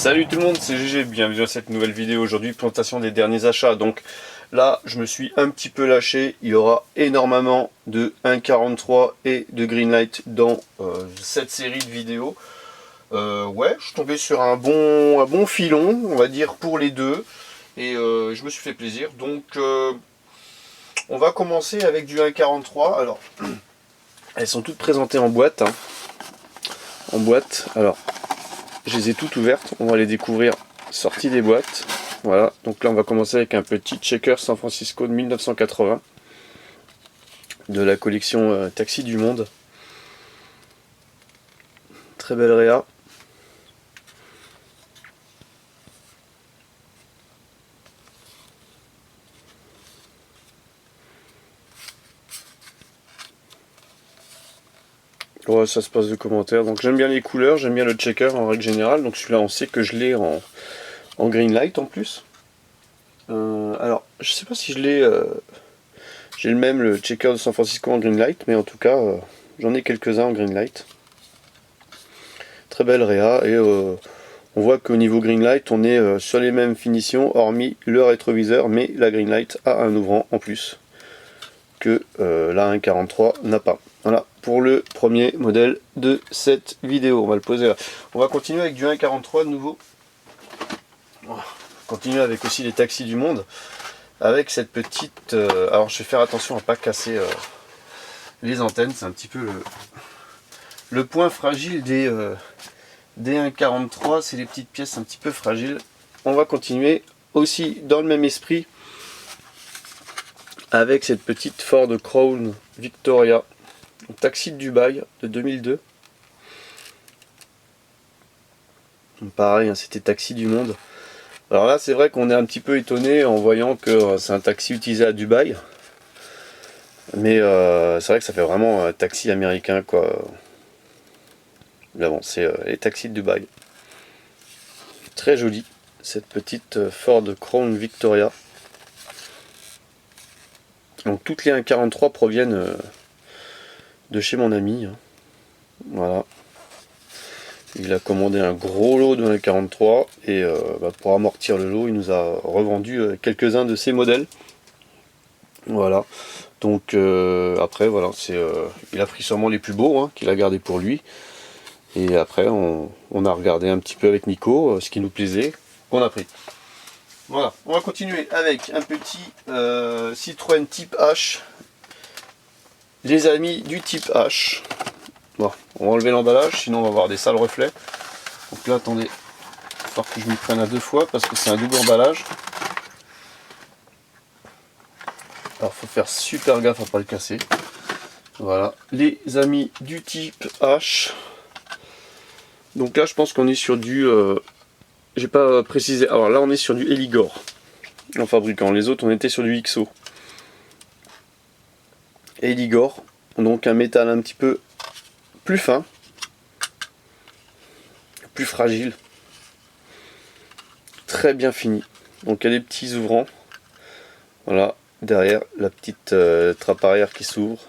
Salut tout le monde, c'est GG, bienvenue à cette nouvelle vidéo. Aujourd'hui, présentation des derniers achats. Donc là, je me suis un petit peu lâché. Il y aura énormément de 1.43 et de Greenlight dans cette série de vidéos. Ouais, je suis tombé sur un bon filon, on va dire, pour les deux. Et je me suis fait plaisir. Donc on va commencer avec du 1.43. Alors, elles sont toutes présentées en boîte. Hein. En boîte, alors... Je les ai toutes ouvertes, on va les découvrir sorties des boîtes. Voilà, donc là on va commencer avec un petit checker San Francisco de 1980 de la collection Taxi du Monde. Très belle réa. Ouais, ça se passe de commentaires. Donc j'aime bien les couleurs, j'aime bien le checker en règle générale. Donc celui-là on sait que je l'ai en Greenlight en plus. Alors je sais pas si je l'ai... j'ai le même, le checker de San Francisco en Greenlight, mais en tout cas j'en ai quelques-uns en Greenlight. Très belle réa et on voit qu'au niveau Greenlight on est sur les mêmes finitions hormis le rétroviseur, mais la Greenlight a un ouvrant en plus que la 1.43 n'a pas. Voilà pour le premier modèle de cette vidéo. On va le poser là. On va continuer avec du 1.43 de nouveau. On va continuer avec aussi les taxis du monde. Avec cette petite... alors je vais faire attention à ne pas casser les antennes. C'est un petit peu le point fragile des 1.43. C'est les petites pièces un petit peu fragiles. On va continuer aussi dans le même esprit avec cette petite Ford Crown Victoria. Taxi de Dubaï de 2002. Pareil, hein, c'était Taxi du Monde. Alors là, c'est vrai qu'on est un petit peu étonné en voyant que c'est un taxi utilisé à Dubaï. Mais c'est vrai que ça fait vraiment un taxi américain, quoi. Là bon, c'est les taxis de Dubaï. Très joli, cette petite Ford Crown Victoria. Donc toutes les 1.43 proviennent de chez mon ami. Voilà. Il a commandé un gros lot de 1.43 et pour amortir le lot, il nous a revendu quelques-uns de ces modèles. Voilà. Donc après, voilà, il a pris sûrement les plus beaux hein, qu'il a gardé pour lui. Et après, on a regardé un petit peu avec Nico ce qui nous plaisait, qu'on a pris. Voilà. On va continuer avec un petit Citroën Type H. Les amis du Type H. Bon, on va enlever l'emballage, sinon on va avoir des sales reflets. Donc là, attendez, il va falloir que je m'y prenne à deux fois parce que c'est un double emballage. Alors, faut faire super gaffe à pas le casser. Voilà, les amis du Type H. Donc là, je pense qu'on est sur du... j'ai pas précisé. Alors là, on est sur du Eligor en fabricant. Les autres, on était sur du XO. Eligor, donc un métal un petit peu plus fin, plus fragile, très bien fini. Donc il y a des petits ouvrants. Voilà, derrière la petite trappe arrière qui s'ouvre,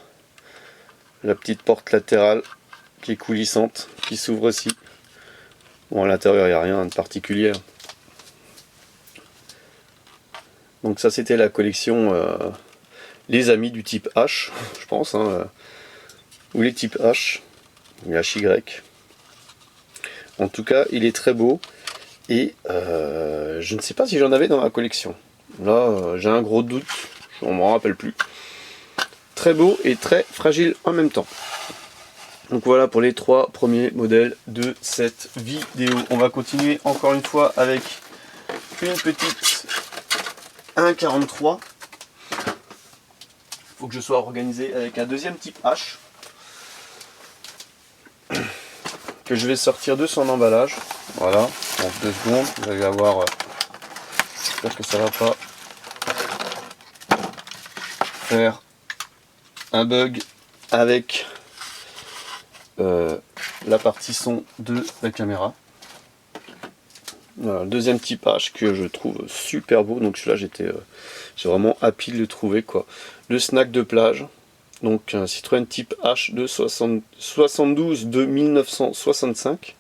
la petite porte latérale qui est coulissante, qui s'ouvre aussi. Bon, à l'intérieur il n'y a rien de particulier. Donc ça c'était la collection les amis du Type H, je pense, hein, ou les Type H. HY. En tout cas, il est très beau et je ne sais pas si j'en avais dans ma collection. Là, j'ai un gros doute, je ne m'en rappelle plus. Très beau et très fragile en même temps. Donc voilà pour les trois premiers modèles de cette vidéo. On va continuer encore une fois avec une petite 1.43. Il faut que je sois organisé avec un deuxième Type H. Que je vais sortir de son emballage. Voilà, en 2 secondes, vous allez avoir... j'espère que ça va pas faire un bug avec la partie son de la caméra. Voilà, le deuxième Type H que je trouve super beau. Donc celui-là, j'ai vraiment happy de le trouver, quoi. Le snack de plage. Donc un Citroën Type H de 72 de 1965.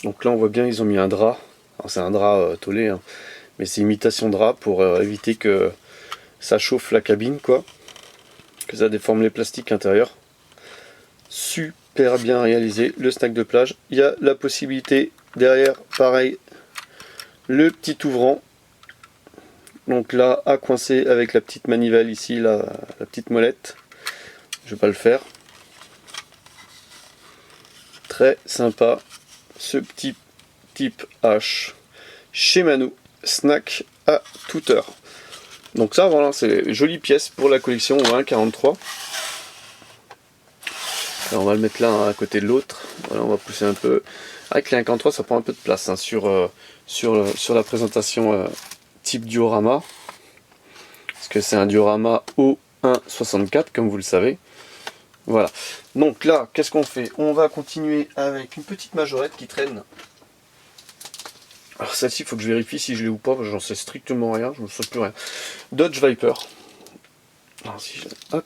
Donc là on voit bien ils ont mis un drap. Alors c'est un drap tôlé, hein, mais c'est imitation drap pour éviter que ça chauffe la cabine, quoi, que ça déforme les plastiques intérieurs. Super bien réalisé le snack de plage. Il y a la possibilité derrière, pareil, le petit ouvrant. Donc là à coincer avec la petite manivelle ici, la petite molette. Je vais pas le faire. Très sympa ce petit type H chez Manu, snack à toute heure. Donc ça voilà, c'est une jolie pièce pour la collection 1,43. Alors on va le mettre là, hein, à côté de l'autre. Voilà, on va pousser un peu. Avec les 1,43 ça prend un peu de place, hein, sur la présentation type diorama. Parce que c'est un diorama O1,64 comme vous le savez. Voilà. Donc là, qu'est-ce qu'on fait? On va continuer avec une petite majorette qui traîne. Alors celle-ci, il faut que je vérifie si je l'ai ou pas, parce que j'en sais strictement rien, je ne sais plus rien. Dodge Viper. Alors, si je... Hop.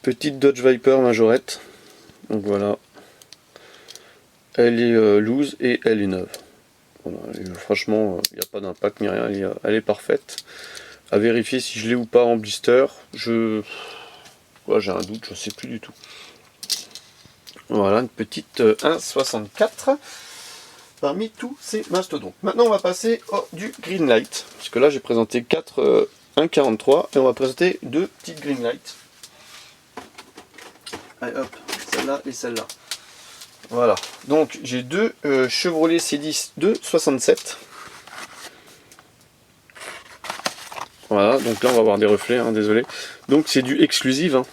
Petite Dodge Viper majorette. Donc voilà. Elle est loose et elle est neuve. Voilà. Et, franchement, il n'y a pas d'impact ni rien, elle est parfaite. À vérifier si je l'ai ou pas en blister. Ouais, j'ai un doute, je ne sais plus du tout. Voilà, une petite 1,64 parmi tous ces mastodontes. Maintenant, on va passer du Greenlight. Parce que là, j'ai présenté 4 1,43 et on va présenter 2 petites Greenlight. Allez hop, celle-là et celle-là. Voilà, donc j'ai 2 Chevrolet C10 2,67. Voilà, donc là on va avoir des reflets, hein, désolé. Donc c'est du exclusive. Hein.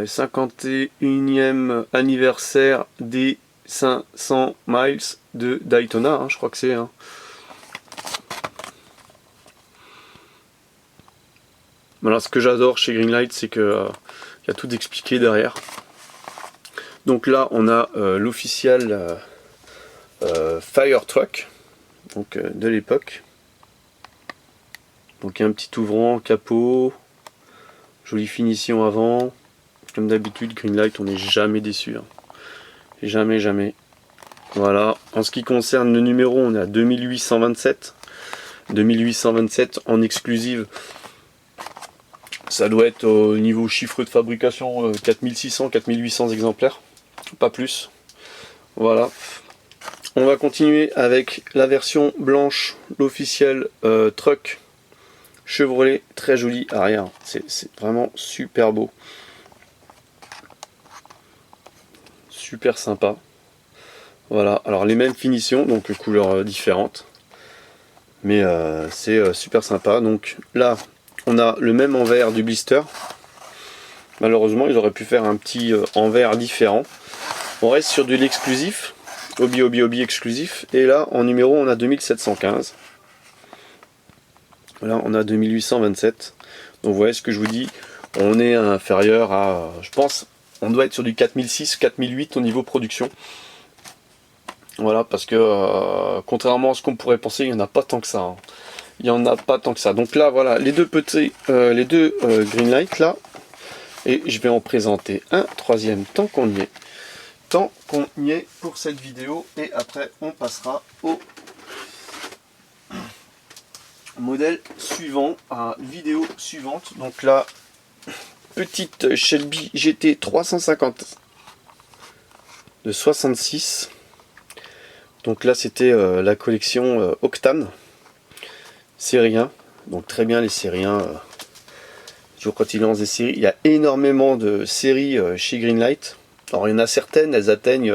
51e anniversaire des 500 miles de Daytona, hein, je crois que c'est. Hein. Voilà, ce que j'adore chez Greenlight, c'est que y a tout expliqué derrière. Donc là on a l'officiel Fire Truck. Donc de l'époque. Donc il y a un petit ouvrant, capot, jolie finition avant. Comme d'habitude, Greenlight, on n'est jamais déçu. Hein. Jamais, jamais. Voilà. En ce qui concerne le numéro, on est à 2827. 2827 en exclusive. Ça doit être au niveau chiffre de fabrication 4600, 4800 exemplaires. Pas plus. Voilà. On va continuer avec la version blanche, l'officiel truck Chevrolet, très joli arrière, c'est vraiment super beau, super sympa. Voilà, alors les mêmes finitions, donc couleurs différentes, mais c'est super sympa. Donc là, on a le même envers du blister. Malheureusement, ils auraient pu faire un petit envers différent. On reste sur de l'exclusif. Hobby exclusif, et là en numéro on a 2715, voilà on a 2827, donc vous voyez ce que je vous dis, on est inférieur à, je pense, on doit être sur du 4006, 4008 au niveau production, voilà, parce que contrairement à ce qu'on pourrait penser, il n'y en a pas tant que ça, hein. Il n'y en a pas tant que ça, donc là voilà, les deux petits, Greenlight là, et je vais en présenter un troisième tant qu'on y est. Pour cette vidéo, et après on passera au modèle suivant, à vidéo suivante. Donc la petite Shelby GT 350 de 66. Donc là c'était la collection Octane série 1, donc très bien les séries 1. Toujours quand ils lancent des séries, il y a énormément de séries chez Greenlight. Alors il y en a certaines, elles atteignent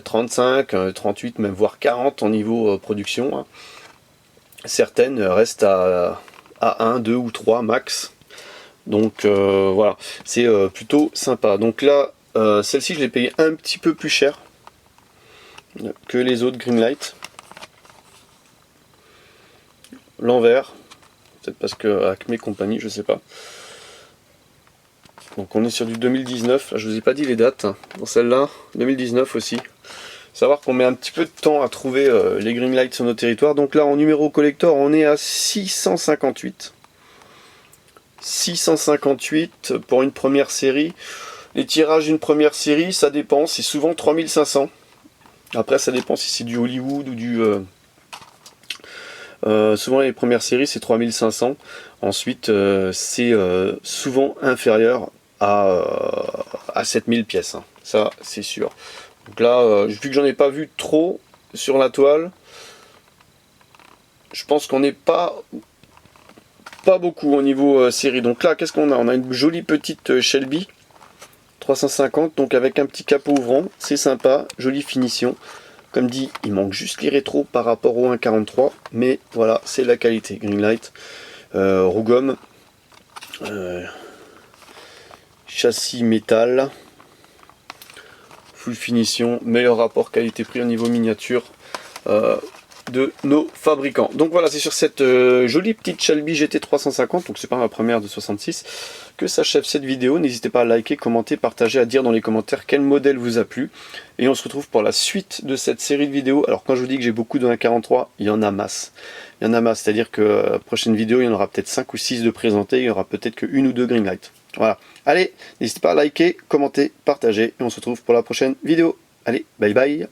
35, 38, même voire 40 en niveau production. Hein. Certaines restent à 1, 2 ou 3 max. Donc voilà, c'est plutôt sympa. Donc là, celle-ci je l'ai payée un petit peu plus cher que les autres Greenlight. L'envers, peut-être parce que Acme compagnie, je sais pas. Donc on est sur du 2019, là, je vous ai pas dit les dates, hein. Dans celle-là, 2019 aussi. Savoir qu'on met un petit peu de temps à trouver les Greenlight sur nos territoires. Donc là en numéro collector on est à 658. 658 pour une première série. Les tirages d'une première série, ça dépend, c'est souvent 3500. Après, ça dépend si c'est du Hollywood ou du... souvent les premières séries, c'est 3500. Ensuite, c'est souvent inférieur à 7000 pièces. Hein. Ça, c'est sûr. Donc là, vu que j'en ai pas vu trop sur la toile, je pense qu'on n'est pas beaucoup au niveau série. Donc là, qu'est-ce qu'on a? On a une jolie petite Shelby 350, donc avec un petit capot ouvrant, c'est sympa, jolie finition. Comme dit, il manque juste les rétros par rapport au 1.43, mais voilà, c'est la qualité. Greenlight, Rugom, châssis métal, full finition, meilleur rapport qualité-prix au niveau miniature de nos fabricants. Donc voilà, c'est sur cette jolie petite Shelby GT 350, donc c'est pas ma première de 66, que s'achève cette vidéo. N'hésitez pas à liker, commenter, partager, à dire dans les commentaires quel modèle vous a plu. Et on se retrouve pour la suite de cette série de vidéos. Alors quand je vous dis que j'ai beaucoup de 1.43, il y en a masse. Il y en a masse, c'est-à-dire que prochaine vidéo, il y en aura peut-être 5 ou 6 de présentés, il y aura peut-être que une ou deux Greenlight. Voilà. Allez, n'hésitez pas à liker, commenter, partager, et on se retrouve pour la prochaine vidéo. Allez, bye bye.